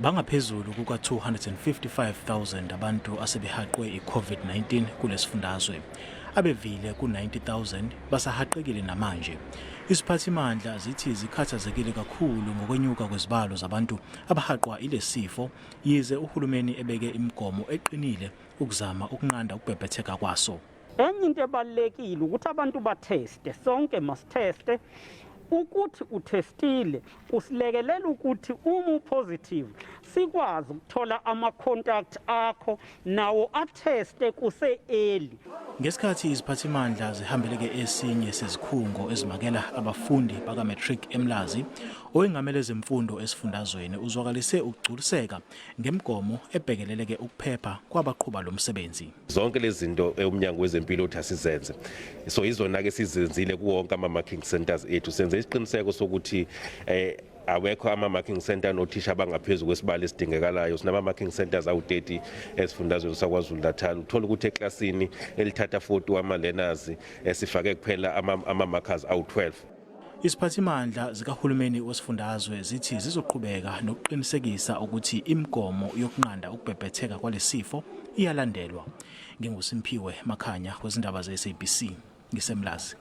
Bangaphezulu kuka-255,000 abantu asebehaqwe i-COVID-19 kulesifundazwe. Abevile ku-90,000 basahaqekile namanje. Isiphathimandla zithi zikhathazekile kakhulu ngokwenyuka kwezibalo zabantu abahaqwa ilesifo, yize uhulumeni ebeke imigomo eqinile ukuzama ukunqanda ukubhebhetheka kwaso. Enye into ebalulekile ukuthi abantu batheste, sonke masitheste. Ukuthi uthestile usilekelela ukuthi uma upositive sikwazi ukuthola ama-contact akho nawo atheste kuse-early. Ngesikhathi iziphathimandla zihambeleke esinye sezikhungo ezimakela abafundi baka-matric eMlazi, owengamele ezemfundo esifundazweni uzwakalise ukugculiseka ngemigomo ebhekeleleke ukuphepha kwabaqhuba lo msebenzi. Zonke lezi zinto umnyango wezempilo uthi asizenze, so izona-ke sizenzile kuwonke ama-marking centers ethu. Senze isiqiniseko sokuthi awekho ama-marking center nothisha abangaphezu kwesibalo esidingekalayo. Sinama-marking centers awu-30 esifundazweni saKwa-Zulu Natal. Uthola ukuthi eklasini elithatha 40 wama-learners sifake kuphela ama-markers awu-12. Isiphathimandla zikahulumeni wesifundazwe zithi zizoqhubeka nokuqinisekisa ukuthi imigomo yokunqanda ukubhebhetheka kwalesifo iyalandelwa. NginguSimphiwe Makhanya wezindaba ze-SABC ngiseMlazi.